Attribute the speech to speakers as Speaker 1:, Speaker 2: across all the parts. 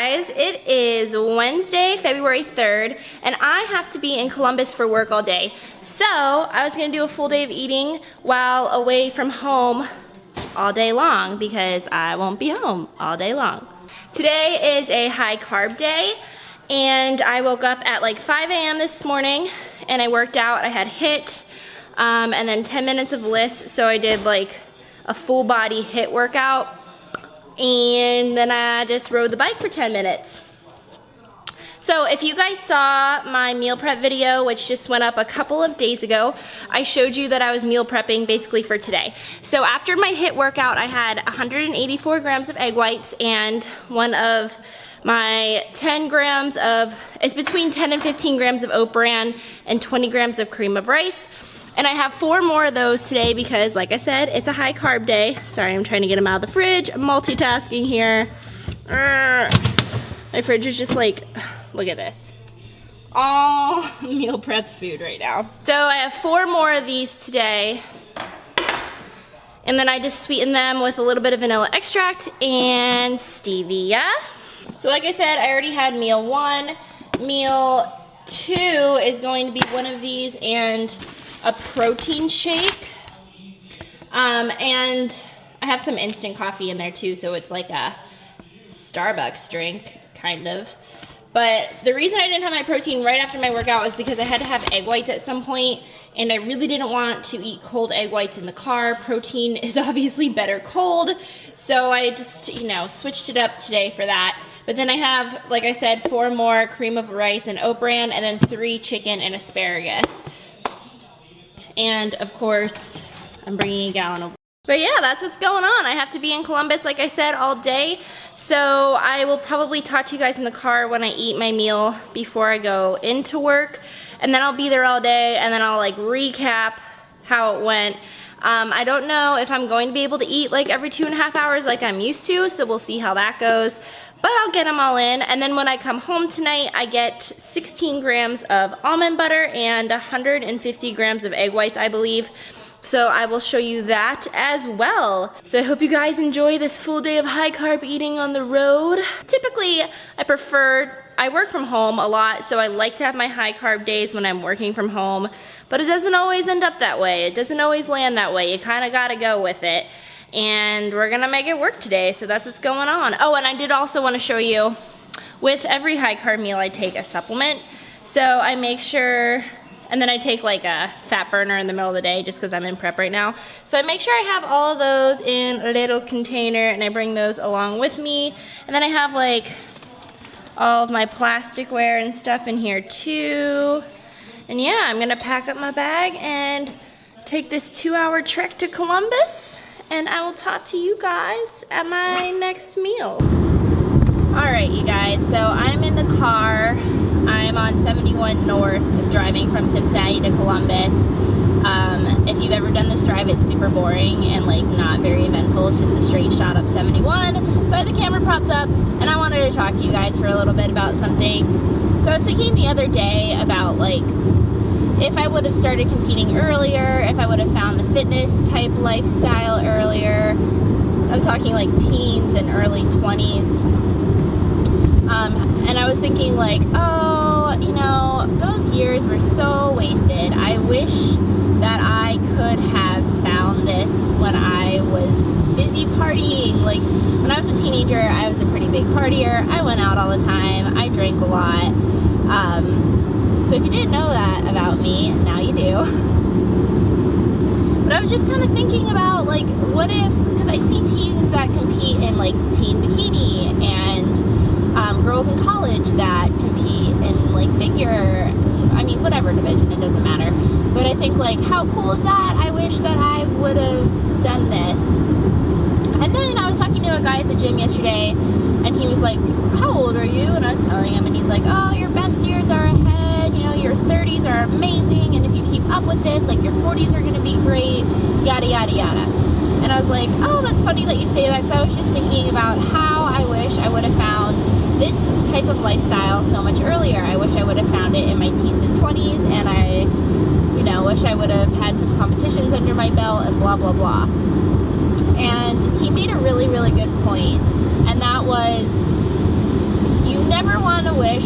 Speaker 1: guys, it is Wednesday, February 3rd, and I have to be in Columbus for work all day. So I was gonna do a full day of eating while away from home all day long because I won't be home all day long. Today is a high carb day, and I woke up at like 5 a.m. this morning and I worked out. I had HIIT and then 10 minutes of LISS, so I did like a full body HIIT workout. And then I just rode the bike for 10 minutes. So if you guys saw my meal prep video, which just went up a couple of days ago, I showed you that I was meal prepping basically for today. So after my HIIT workout, I had 184 grams of egg whites and one of my 10 grams of, it's between 10 and 15 grams of oat bran and 20 grams of cream of rice. And I have 4 more of those today because, like I said, it's a high carb day. Sorry, I'm trying to get them out of the fridge. I'm multitasking here. My fridge is just like, look at this. All meal prepped food right now. So I have 4 more of these today. And then I just sweeten them with a little bit of vanilla extract and stevia. So like I said, I already had meal 1. Meal 2 is going to be one of these and a protein shake, and I have some instant coffee in there too, so it's like a Starbucks drink, kind of. But the reason I didn't have my protein right after my workout was because I had to have egg whites at some point, and I really didn't want to eat cold egg whites in the car. Protein is obviously better cold, so I just, you know, switched it up today for that. But then I have, like I said, 4 more cream of rice and oat bran, and then 3 chicken and asparagus. And of course, I'm bringing a gallon of water. But yeah, that's what's going on. I have to be in Columbus, like I said, all day. So I will probably talk to you guys in the car when I eat my meal before I go into work. And then I'll be there all day, and then I'll like recap how it went. I don't know if I'm going to be able to eat like every 2.5 hours like I'm used to, so we'll see how that goes. But I'll get them all in, and then when I come home tonight, I get 16 grams of almond butter and 150 grams of egg whites, I believe. So I will show you that as well. So I hope you guys enjoy this full day of high carb eating on the road. Typically, I work from home a lot, so I like to have my high carb days when I'm working from home, but it doesn't always end up that way. It doesn't always land that way. You kind of got to go with it. And we're gonna make it work today, so that's what's going on. Oh, and I did also want to show you, with every high carb meal I take a supplement. So I make sure, and then I take like a fat burner in the middle of the day just because I'm in prep right now. So I make sure I have all of those in a little container, and I bring those along with me. And then I have like all of my plasticware and stuff in here too. And yeah, I'm gonna pack up my bag and take this 2-hour trek to Columbus. And I will talk to you guys at my next meal. Alright, you guys, so I'm in the car. I'm on 71 North, driving from Cincinnati to Columbus. If you've ever done this drive, it's super boring and like not very eventful. It's just a straight shot up 71. So I had the camera propped up, and I wanted to talk to you guys for a little bit about something. So I was thinking the other day about like, if I would have started competing earlier, if I would have found the fitness type lifestyle earlier, I'm talking like teens and early 20s, and I was thinking like, oh, you know, those years were so wasted. I wish that I could have found this when I was busy partying. Like, when I was a teenager, I was a pretty big partier. I went out all the time. I drank a lot. So if you didn't know that about me, now you do. But I was just kind of thinking about like, what if, because I see teens that compete in like teen bikini, and girls in college that compete in like figure, I mean, whatever division, it doesn't matter. But I think like, how cool is that? I wish that I would have done this. And then I was talking to a guy at the gym yesterday, and he was like, how old are you? And I was telling him, and he's like, oh, your best years are ahead, you know, your 30s are amazing, and if you keep up with this, like your 40s are gonna be great, yada, yada, yada. And I was like, oh, that's funny that you say that, because I was just thinking about how I wish I would have found this type of lifestyle so much earlier. I wish I would have found it in my teens and 20s, and I, you know, wish I would have had some competitions under my belt and blah, blah, blah. And he made a really, really good point, and that was, never want to wish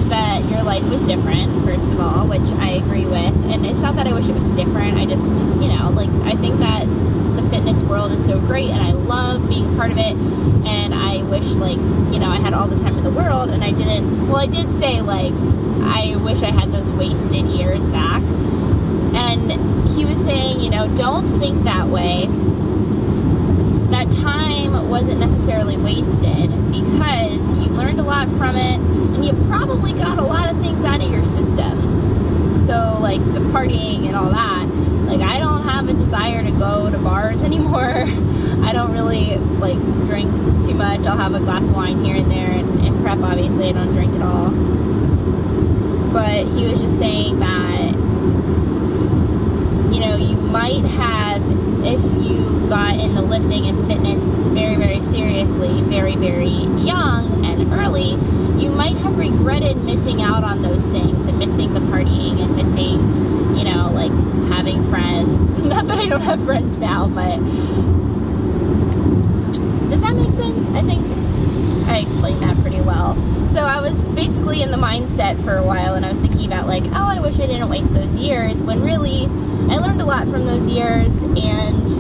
Speaker 1: that your life was different, first of all, which I agree with. And it's not that I wish it was different. I just, you know, like, I think that the fitness world is so great and I love being a part of it. And I wish, like, you know, I had all the time in the world, and I didn't. Well, I did say, like, I wish I had those wasted years back. And he was saying, you know, don't think that way. That time wasn't necessarily wasted because you learned a lot from it and you probably got a lot of things out of your system. So, like, the partying and all that, like, I don't have a desire to go to bars anymore. I don't really, like, drink too much. I'll have a glass of wine here and there, and prep, obviously, I don't drink at all. But he was just saying that, you know, you might have, if you got into lifting and fitness very, very seriously, very, very young and early, you might have regretted missing out on those things and missing the partying and missing, you know, like, having friends. Not that I don't have friends now, but does that make sense? I think I explained that pretty well. So I was basically in the mindset for a while, and I was thinking about, like, oh, I wish I didn't waste those years, when really I learned a lot from those years, and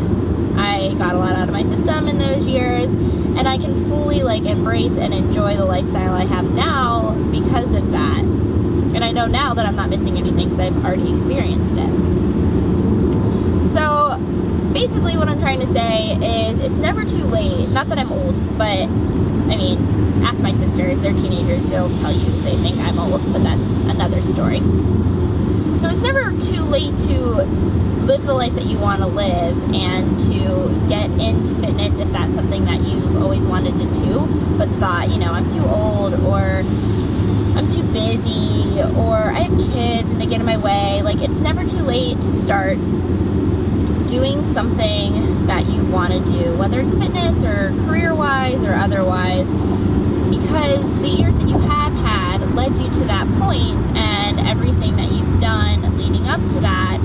Speaker 1: I got a lot out of my system in those years, and I can fully, like, embrace and enjoy the lifestyle I have now because of that. And I know now that I'm not missing anything because I've already experienced it. So basically what I'm trying to say is it's never too late. Not that I'm old, but I mean, ask my sisters, they're teenagers, they'll tell you they think I'm old, but that's another story. So it's never too late to live the life that you want to live and to get into fitness if that's something that you've always wanted to do, but thought, you know, I'm too old, or I'm too busy, or I have kids and they get in my way. Like, it's never too late to start doing something that you want to do, whether it's fitness or career-wise or otherwise, because the years that you have had led you to that point, and everything that you've done leading up to that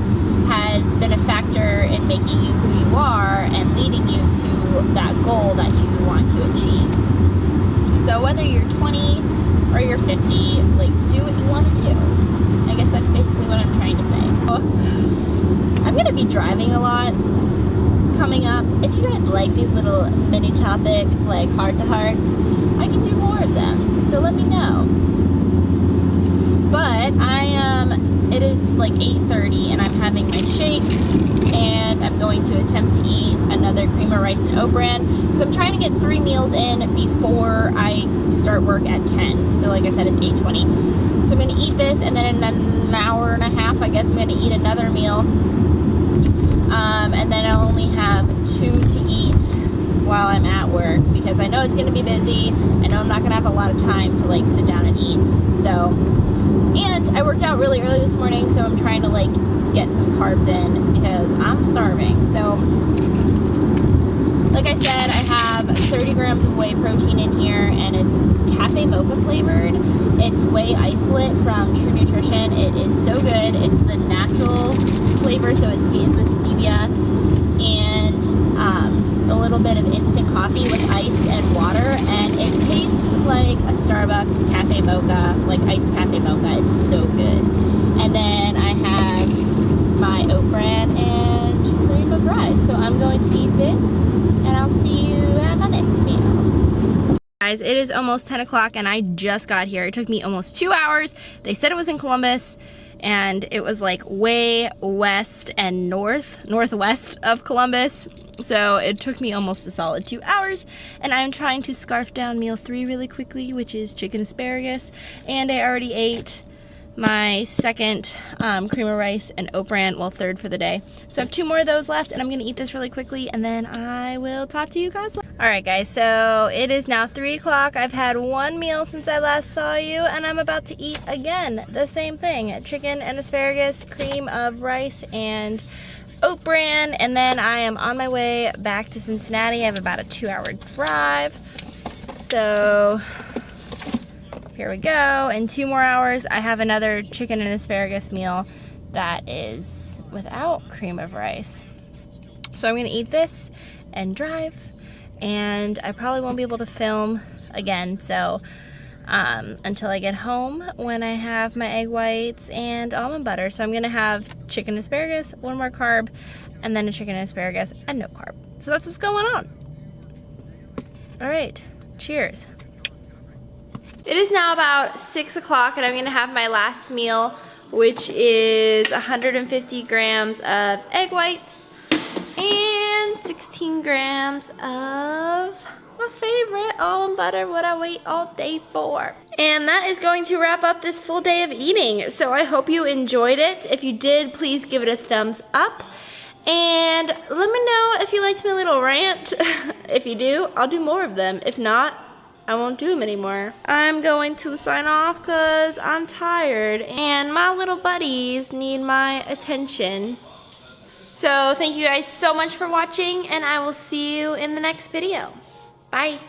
Speaker 1: has been a factor in making you who you are and leading you to that goal that you want to achieve. So whether you're 20 or you're 50, like, do what you want to do. I guess that's basically what I'm trying to say. I'm gonna be driving a lot coming up. If you guys like these little mini topic, like, heart to hearts, I can do more of them, so let me know. But it is like 8:30 and I'm having my shake, and I'm going to attempt to eat another cream of rice and oat bran, because I'm trying to get 3 meals in before I start work at 10. So like I said, it's 8:20. So I'm going to eat this, and then in an hour and a half, I guess I'm going to eat another meal. And then I'll only have 2 to eat while I'm at work, because I know it's going to be busy. I know I'm not going to have a lot of time to, like, sit down and eat. So, and I worked out really early this morning, so I'm trying to, like, get some carbs in because I'm starving. So, like I said, I have 30 grams of whey protein in here, and it's cafe mocha flavored. It's whey isolate from True Nutrition. It is so good. It's the natural flavor, so it's sweetened with stevia, and a little bit of instant coffee with ice and water, and it tastes like a Starbucks cafe mocha, like iced cafe mocha. It's so good. And then I have my oat bran and cream of rice. So I'm going to eat this, and I'll see you at my next meal. Guys, it is almost 10 o'clock and I just got here. It took me almost 2 hours. They said it was in Columbus, and it was like way west and northwest of Columbus. So it took me almost a solid 2 hours, and I'm trying to scarf down meal 3 really quickly, which is chicken asparagus. And I already ate my second cream of rice and oat bran, well, third for the day. So I have 2 more of those left, and I'm gonna eat this really quickly, and then I will talk to you guys later. All right, guys, so it is now 3 o'clock. I've had 1 meal since I last saw you, and I'm about to eat again the same thing: chicken and asparagus, cream of rice, and oat bran. And then I am on my way back to Cincinnati. I have about a 2-hour drive. So here we go. In 2 more hours, I have another chicken and asparagus meal that is without cream of rice. So I'm gonna eat this and drive, and I probably won't be able to film again. So until I get home when I have my egg whites and almond butter. So I'm gonna have chicken and asparagus, one more carb, and then a chicken and asparagus and no carb. So that's what's going on. All right, cheers. It is now about 6 o'clock and I'm gonna have my last meal, which is 150 grams of egg whites and 16 grams of my favorite almond butter, what I wait all day for. And that is going to wrap up this full day of eating. So I hope you enjoyed it. If you did, please give it a thumbs up. And let me know if you liked my little rant. If you do, I'll do more of them. If not, I won't do them anymore. I'm going to sign off because I'm tired and my little buddies need my attention. So thank you guys so much for watching and I will see you in the next video. Bye.